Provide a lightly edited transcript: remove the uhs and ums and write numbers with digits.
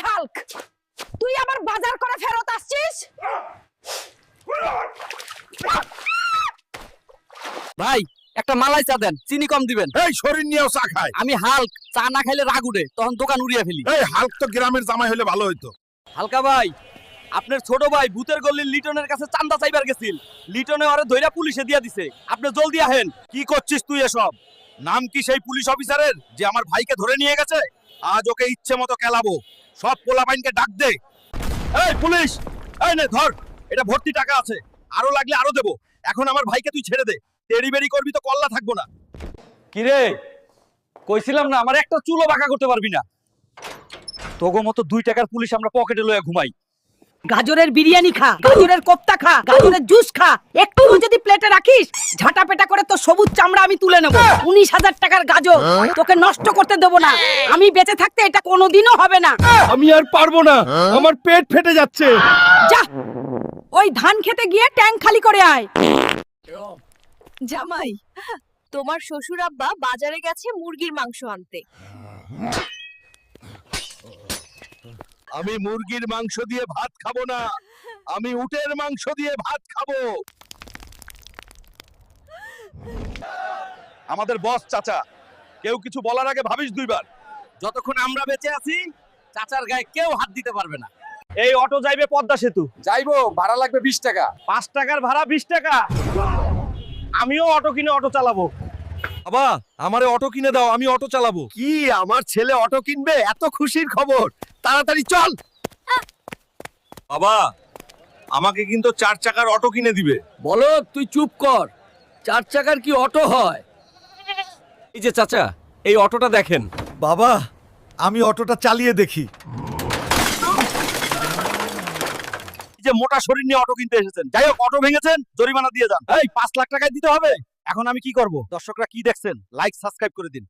Hulk, তুই আবার বাজার করে ফেরত আসছিস? ভাই একটা মালাই চা দেন, চিনি কম দিবেন। এই শরীর নিয়েও চা খায়। আমি হাল্ক, চা না খাইলে রাগ উঠে, তখন দোকান উড়িয়ে ফেলি। এই হাল্ক তো গ্রামের জামাই হলে ভালো হইতো। হালকা ভাই, আপনার ছোট ভাই ভূতের গল্লির লিটনের কাছে চান্দা চাইবার গেছিল, লিটনে ওরে ধইরা পুলিশে দিয়া দিছে। আপনি জলদি আহেন। কি করছিস তুই এসব? নাম কি সেই পুলিশ অফিসারের যে আমার ভাইকে ধরে নিয়ে গেছে? আজ ওকে ইচ্ছে মতো কেলাবো। সব পোলাপাইনকে ডাক দে। এই পুলিশ, এই নে ধর, এটা ভর্তি টাকা আছে, আরো লাগলে আরো দেবো। এখন আমার ভাইকে তুই ছেড়ে দে, তেড়ি বেড়ি করবি তো কল্লা থাকবো না। কি রে, কইছিলাম না আমার একটা চুলো বাঁকা করতে পারবি না। তোগো মতো 2 টাকার পুলিশ আমরা পকেটে লইয়া ঘুমাই। গাজরের বিরিয়ানি খা, গাজরের কোপ্তা খা, গাজরের জুস খা, একটু যদি প্লেটে রাখিস ঝাঁটা পেটা করে তো সবুজ চামড়া আমি তুলে নেব। 19,000 টাকার গাজর তোকে নষ্ট করতে দেব না। আমি বেঁচে থাকতে এটা কোনোদিনও হবে না। আমি আর পারবো না, আমার পেট ফেটে যাচ্ছে। যা, ওই ধান খেতে গিয়ে ট্যাঙ্ক খালি করে আয়। জামাই, তোমার শ্বশুর আব্বা বাজারে গেছে মুরগির মাংস আনতে। আমি মুরগির মাংস দিয়ে ভাত খাবো না, আমি উটের মাংস দিয়ে ভাত খাবো। আমাদের বস চাচা, কেউ কিছু বলার আগে ভাবিস 2 বার। যতক্ষণ আমরা বেঁচে আছি, চাচার গায়ে কেউ হাত দিতে পারবে না। এই অটো যাইবে পদ্মা সেতু, যাইবো, ভাড়া লাগবে 20 টাকা। 5 টাকার ভাড়া 20 টাকা। আমিও অটো কিনে অটো চালাবো। বাবা, আমারে অটো কিনে দাও, আমি অটো চালাবো। কি, আমার ছেলে অটো কিনবে? এত খুশির খবর, তাড়াতাড়ি চল। বাবা, আমাকে কিন্তু 4 চাকার অটো কিনে দিবে। বলো, তুই চুপ কর। 4 চাকার কি অটো হয়? এই যে চাচা, এই অটোটা দেখেন। বাবা, আমি অটোটা চালিয়ে দেখি। এই যে মোটা শরীর নিয়ে অটো কিনতে এসেছেন, যাই হোক অটো ভেঙেছেন, জরিমানা দিয়ে যান। এই 5 লাখ টাকায় দিতে হবে। এখন আমি কি করব? দর্শকরা কি দেখছেন? লাইক সাবস্ক্রাইব করে দিন।